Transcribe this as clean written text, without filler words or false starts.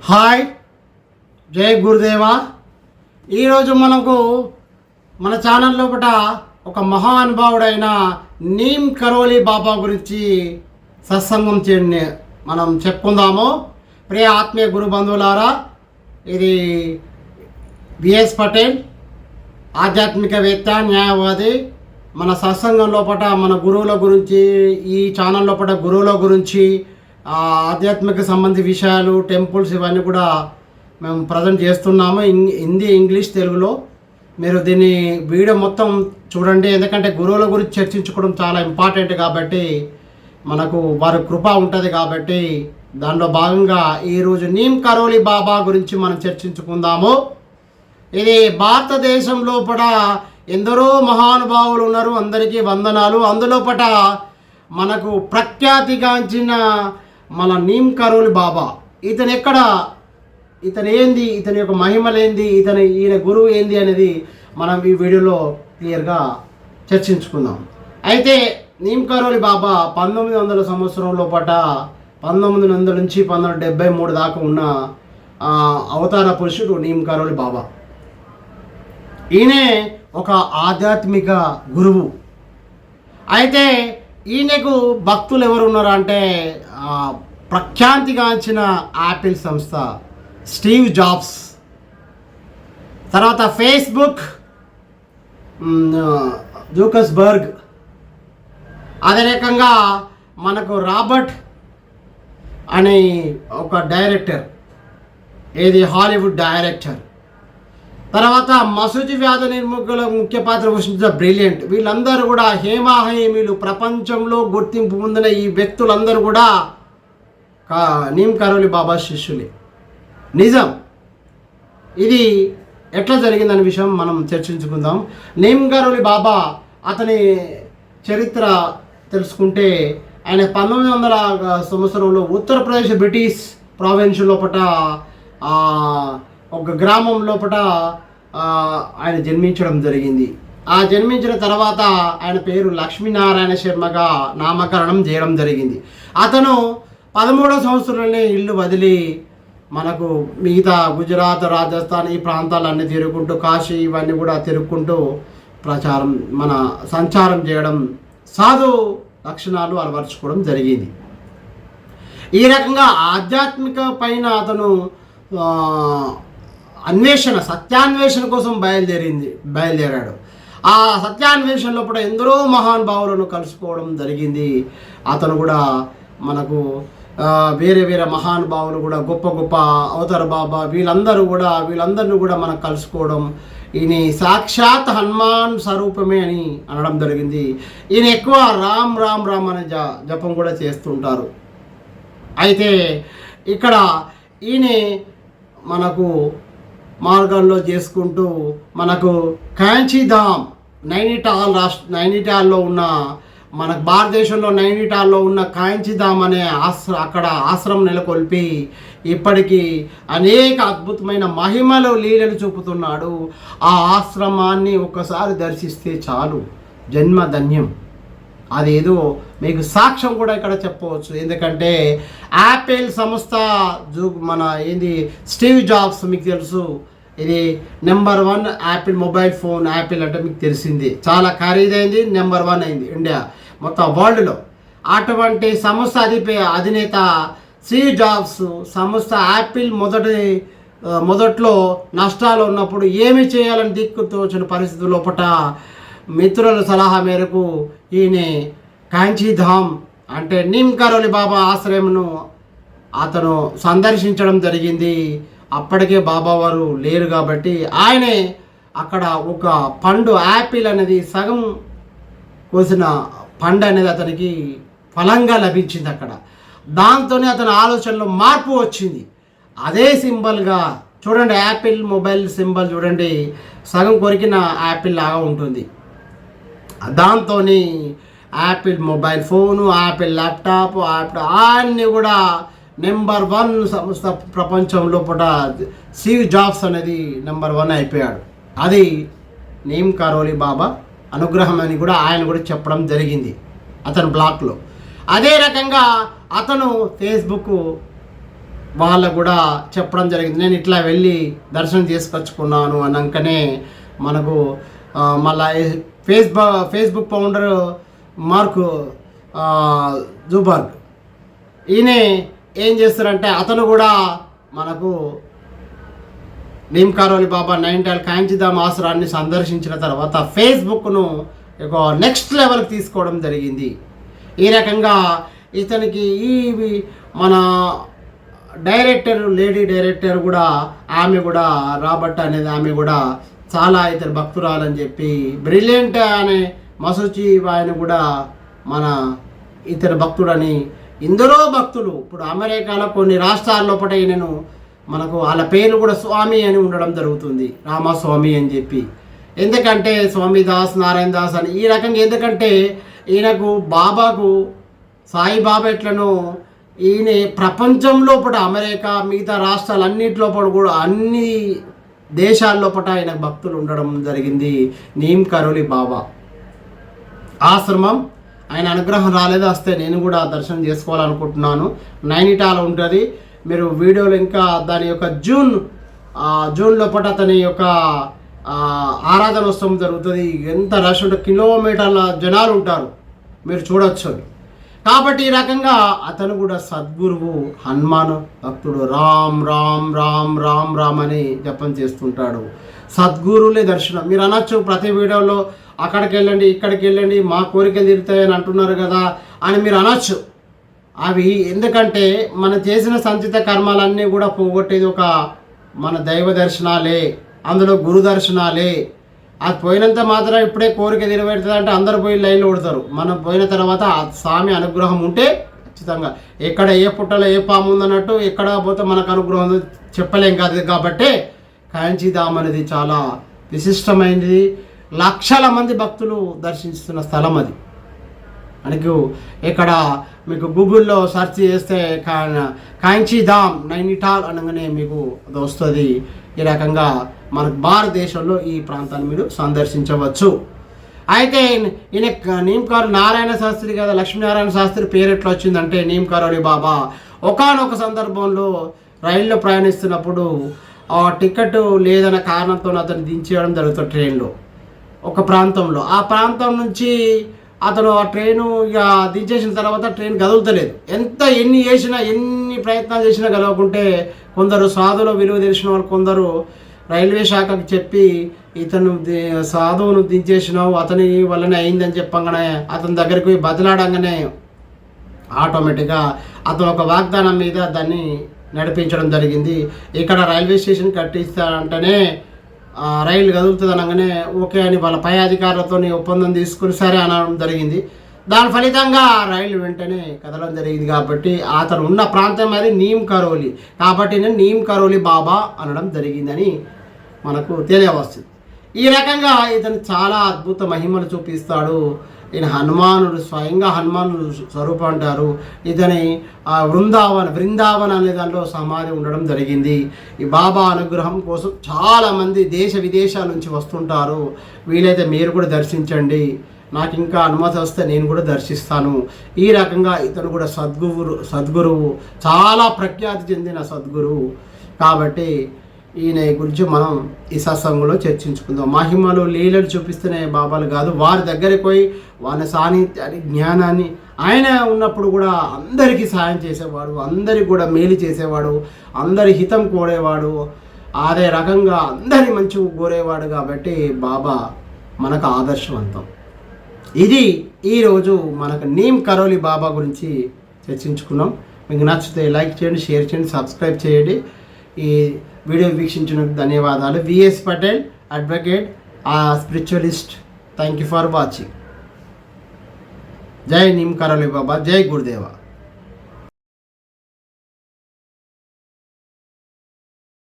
Hi, జై గురుదేవా. ఈరోజు మనకు మన ఛానల్ లోపల ఒక మహానుభావుడైన నీమ్ కరోలి బాబా గురించి సత్సంగం మనం చెప్పుకుందాము. ప్రియ ఆత్మీయ గురు బంధువులారా, ఇది బిఎస్ పటేల్, ఆధ్యాత్మికవేత్త, న్యాయవాది. మన సత్సంగం లోపల మన గురువుల గురించి, ఈ ఛానల్ లోపల గురువుల గురించి, ఆధ్యాత్మిక సంబంధించిన విషయాలు, టెంపుల్స్, ఇవన్నీ కూడా మేము ప్రజెంట్ చేస్తున్నాము. హిందీ, ఇంగ్లీష్, తెలుగులో. మీరు దీన్ని వీడియో మొత్తం చూడండి, ఎందుకంటే గురువుల గురించి చర్చించుకోవడం చాలా ఇంపార్టెంట్ కాబట్టి, మనకు వారి కృప ఉంటుంది కాబట్టి. దానిలో భాగంగా ఈరోజు నీమ్ కరోలి బాబా గురించి మనం చర్చించుకుందాము. ఇది భారతదేశం లోపల ఎందరో మహానుభావులు ఉన్నారు, అందరికీ వందనాలు. అందులోపట మనకు ప్రఖ్యాతిగాంచిన మన నీమ్ కరోలి బాబా, ఇతను ఏంది, ఇతని యొక్క మహిమలేంది, ఈయన గురువు ఏంది అనేది మనం ఈ వీడియోలో క్లియర్గా చర్చించుకుందాం. అయితే నీమ్ కరోలి బాబా 1900 సంవత్సరం లోపట 1900 నుంచి 1973 దాకా ఉన్న అవతార పురుషుడు నీమ్ కరోలి బాబా. ఈయనే ఒక ఆధ్యాత్మిక గురువు. అయితే ఈయనకు భక్తులు ఎవరు ఉన్నారు అంటే, ప్రఖ్యాతిగాంచిన యాపిల్ సంస్థ స్టీవ్ జాబ్స్, తర్వాత ఫేస్బుక్ జూకర్స్బర్గ్, అదే రకంగా మనకు రాబర్ట్ అనే ఒక డైరెక్టర్, ఏది హాలీవుడ్ డైరెక్టర్, తర్వాత మసూచి వ్యాధి నిర్మూలనలో ముఖ్య పాత్ర పోషించిన బ్రిలియంట్. వీళ్ళందరూ కూడా హేమాహేమీలు, ప్రపంచంలో గుర్తింపు పొందిన ఈ వ్యక్తులందరూ కూడా నీమ్ కరోలి బాబా శిష్యులే. నిజం. ఇది ఎట్లా జరిగిందనే విషయం మనం చర్చించుకుందాం. నీమ్ కరోలి బాబా, అతని చరిత్ర తెలుసుకుంటే, ఆయన 1900 సంవత్సరంలో ఉత్తరప్రదేశ్ బ్రిటిష్ ప్రావిన్స్ లోపల ఒక గ్రామం లోపల ఆయన జన్మించడం జరిగింది. ఆ జన్మించిన తర్వాత ఆయన పేరు లక్ష్మీనారాయణ శర్మగా నామకరణం చేయడం జరిగింది. అతను 13వ సంవత్సరంలోనే ఇల్లు వదిలి మనకు మిగతా గుజరాత్, రాజస్థాన్ ఈ ప్రాంతాలన్నీ తిరుగుకుంటూ, కాశీ ఇవన్నీ కూడా తిరుగుకుంటూ సంచారం చేయడం, సాధు లక్షణాలు అలవర్చుకోవడం జరిగింది. ఈ రకంగా ఆధ్యాత్మిక పైన అతను సత్యాన్వేషణ కోసం బయలుదేరాడు. ఆ సత్యాన్వేషణ లోపల ఎందరో మహానుభావులను కలుసుకోవడం జరిగింది. అతను కూడా మనకు వేరే వేరే మహానుభావులు కూడా, గొప్ప గొప్ప అవతార బాబా, వీళ్ళందరినీ కూడా మనం కలుసుకోవడం. ఈయన సాక్షాత్ హనుమాన్ స్వరూపమే అని అనడం జరిగింది. ఈయన ఎక్కువ రామ్ రామ్ రామ్ అనే జపం కూడా చేస్తుంటారు. అయితే ఇక్కడ ఈయన మనకు మార్గంలో చేసుకుంటూ మనకు కాంచీధామ్, నైనిటాల్లో ఉన్న, మనకు భారతదేశంలో నైనిటాల్లో ఉన్న కాంచీధామ్ అనే అక్కడ ఆశ్రమం నెలకొల్పి ఇప్పటికీ అనేక అద్భుతమైన మహిమలు, లీలలు చూపుతున్నాడు. ఆ ఆశ్రమాన్ని ఒక్కసారి దర్శిస్తే చాలు, జన్మధన్యం. అదేదో మీకు సాక్ష్యం కూడా ఇక్కడ చెప్పవచ్చు. ఎందుకంటే యాపిల్ సంస్థ స్టీవ్ జాబ్స్, మీకు తెలుసు, ఇది number 1 Apple mobile phone. Apple అంటే మీకు తెలిసింది, చాలా ఖరీదైంది, నెంబర్ 1 అయింది ఇండియా మొత్తం వరల్డ్లో. అటువంటి సంస్థ అధినేత స్టీవ్ జాబ్స్ సంస్థ యాపిల్ మొదట్లో నష్టాలు ఉన్నప్పుడు ఏమి చేయాలని దిక్కుతోచిన పరిస్థితి లోపల మిత్రుల సలహా మేరకు ఈయన కాంచీధామ్ అంటే నీమ్ కరోలి బాబా ఆశ్రయంను అతను సందర్శించడం జరిగింది. అప్పటికే బాబా వారు లేరు కాబట్టి ఆయనే అక్కడ ఒక పండు, యాపిల్ అనేది సగం కోసిన పండు అనేది అతనికి ఫలంగా లభించింది అక్కడ. దాంతోనే అతని ఆలోచనలో మార్పు వచ్చింది. అదే సింబల్గా చూడండి, యాపిల్ మొబైల్ సింబల్ చూడండి, సగం కొరికిన యాపిల్ లాగా ఉంటుంది. దాంతో Apple mobile phone, Apple laptop, అన్నీ కూడా నెంబర్ 1 సంస్థ ప్రపంచం లోపల స్టీవ్ జాబ్స్ అనేది నెంబర్ 1 అయిపోయాడు. అది నీమ్ కరోలి బాబా అనుగ్రహం అని కూడా ఆయన కూడా చెప్పడం జరిగింది అతని బ్లాగ్లో. అదే రకంగా అతను ఫేస్బుక్ వాళ్ళకు కూడా చెప్పడం జరిగింది. నేను ఇట్లా వెళ్ళి దర్శనం చేసుకొచ్చుకున్నాను అన్నాకనే మనకు మళ్ళా ఫేస్బుక్ ఫౌండర్ మార్క్ జూబర్గ్ ఈయన ఏం చేస్తారంటే అతను కూడా మనకు నీమ్ కరోలి బాబా నైనిటాల్ కాంచీధామ్ ఆశ్రమాన్ని సందర్శించిన తర్వాత ఫేస్బుక్ను ఒక నెక్స్ట్ లెవెల్కి తీసుకోవడం జరిగింది. ఈ రకంగా ఇతనికి ఈ మన డైరెక్టర్ లేడీ డైరెక్టర్ కూడా ఆమె కూడా రాబర్ట్ అనేది ఆమె కూడా చాలా ఇతర భక్తురాలని చెప్పి బ్రిలియంట్ అనే మసూచి ఆయన కూడా మన ఇతర భక్తుడని ఎందరో భక్తులు ఇప్పుడు అమెరికాలో కొన్ని రాష్ట్రాల లోపల ఈయనను మనకు వాళ్ళ పేరు కూడా స్వామి అని ఉండడం జరుగుతుంది, రామస్వామి అని చెప్పి. ఎందుకంటే స్వామి దాస్ నారాయణ దాస్ అని ఈ రకంగా, ఎందుకంటే ఈయనకు బాబాకు సాయిబాబా ఎట్లను ఈయన ప్రపంచంలో పట అమెరికా మిగతా రాష్ట్రాలన్నింటిలోపల కూడా అన్ని దేశాల్లోపట ఆయన భక్తులు ఉండడం జరిగింది. నీమ్ కరోలి బాబా ఆశ్రమం ఆయన అనుగ్రహం రాలేదు, వస్తే నేను కూడా దర్శనం చేసుకోవాలనుకుంటున్నాను. నైనిటాల్ ఉంటుంది. మీరు వీడియోలో ఇంకా దాని యొక్క జూన్ లోపల అతని యొక్క ఆరాధన ఉత్సవం జరుగుతుంది. ఎంత రష్ ఉంటే కిలోమీటర్ల జనాలు ఉంటారు, మీరు చూడొచ్చు. కాబట్టి ఈ రకంగా అతను కూడా సద్గురువు హనుమాన్ భక్తుడు. రామ్ రామ్ రామ్ రామ్ రామ్ అని జపం చేస్తుంటాడు. సద్గురువులే దర్శనం. మీరు అనొచ్చు ప్రతి వీడియోలో అక్కడికి వెళ్ళండి ఇక్కడికి వెళ్ళండి మా కోరికలు తీరుతాయని అంటున్నారు కదా అని మీరు అనొచ్చు. అవి ఎందుకంటే మనం చేసిన సంచిత కర్మాలన్నీ కూడా పోగొట్టేది ఒక మన దైవ దర్శనాలే, అందులో గురు దర్శనాలే. అది పోయినంత మాత్రం ఇప్పుడే కోరిక నెరవేరుతుంది అంటే అందరు పోయి లైన్లో కొడతారు. మనం పోయిన తర్వాత ఆ స్వామి అనుగ్రహం ఉంటే ఖచ్చితంగా ఎక్కడ ఏ పుట్టలో ఏ పాము ఉందన్నట్టు ఎక్కడ పోతే మనకు అనుగ్రహం చెప్పలేం కాదు. కాబట్టి కాంచీధామ్ అనేది చాలా విశిష్టమైనది. లక్షల మంది భక్తులు దర్శిస్తున్న స్థలం అది. మనకు ఇక్కడ మీకు గూగుల్లో సెర్చ్ చేస్తే కాంచీధామ్ నైనిటాల్ అనగానే మీకు అది వస్తుంది. ఈ రకంగా మనకు భారతదేశంలో ఈ ప్రాంతాన్ని మీరు సందర్శించవచ్చు. అయితే ఈయన నీమ్ కరోలి నారాయణ శాస్త్రి కదా, లక్ష్మీనారాయణ శాస్త్రి పేరు ఎట్లా వచ్చిందంటే నీమ్ కరోలి బాబా ఒకానొక సందర్భంలో రైల్లో ప్రయాణిస్తున్నప్పుడు ఆ టికెట్ లేదన్న కారణంతో అతను దించేయడం జరుగుతుంది ట్రైన్లో ఒక ప్రాంతంలో. ఆ ప్రాంతం నుంచి అతను ఆ ట్రైను ఇక దించేసిన తర్వాత ట్రైన్ కదులుతలేదు. ఎన్ని చేసినా ఎన్ని ప్రయత్నాలు చేసినా కలవకుంటే కొందరు సాధువులో విలువ తెలిసిన వాళ్ళు కొందరు రైల్వే శాఖకు చెప్పి ఇతను సాధువును దించేసినావు అతని వల్లనే అయిందని చెప్పంగానే అతని దగ్గరికి పోయి బదిలాడంగానే ఆటోమేటిక్గా అతను ఒక వాగ్దానం మీద దాన్ని నడిపించడం జరిగింది. ఇక్కడ రైల్వే స్టేషన్ కట్టిస్తానంటేనే రైలు కదులుతుంది అనగానే ఓకే అని వాళ్ళ పై అధికారులతో ఒప్పందం తీసుకుని సరే అనడం జరిగింది. దాని ఫలితంగా రైలు వెంటనే కదలడం జరిగింది. కాబట్టి అతను ఉన్న ప్రాంతం అది నీమ్ కరోలి, కాబట్టి నేను నీమ్ కరోలి బాబా అనడం జరిగిందని మనకు తెలియవస్తుంది. ఈ రకంగా ఇతను చాలా అద్భుత మహిమలు చూపిస్తాడు. ఈయన హనుమానుడు, స్వయంగా హనుమానుడు స్వరూపం అంటారు. ఇతని బృందావన్ అనే దాంట్లో సమాధి ఉండడం జరిగింది. ఈ బాబా అనుగ్రహం కోసం చాలామంది దేశ విదేశాల నుంచి వస్తుంటారు. వీలైతే మీరు కూడా దర్శించండి. నాకు ఇంకా అనుమతి వస్తే నేను కూడా దర్శిస్తాను. ఈ రకంగా ఇతను కూడా సద్గురువు, చాలా ప్రఖ్యాతి చెందిన సద్గురువు. కాబట్టి ఈయన గురించి మనం ఈ సత్సంగంలో చర్చించుకుందాం. మహిమలు లీలలు చూపిస్తున్న బాబాలు కాదు, వారి దగ్గరికి పోయి వాళ్ళ సాన్నిధ్యాన్ని జ్ఞానాన్ని, ఆయన ఉన్నప్పుడు కూడా అందరికీ సాయం చేసేవాడు, అందరికి కూడా మేలు చేసేవాడు, అందరి హితం కోరేవాడు, అదే రకంగా అందరి మంచి కోరేవాడు. కాబట్టి బాబా మనకు ఆదర్శవంతం. ఇది ఈరోజు మనకు నీమ్ కరోలి బాబా గురించి చర్చించుకున్నాం. మీకు నచ్చితే లైక్ చేయండి, షేర్ చేయండి, సబ్స్క్రైబ్ చేయండి. ఈ వీడియో వీక్షించినందుకు ధన్యవాదాలు. VS Patel, advocate, spiritualist. Thank you for watching. జై నీమ్ కరోలి బాబా, జై గురుదేవ.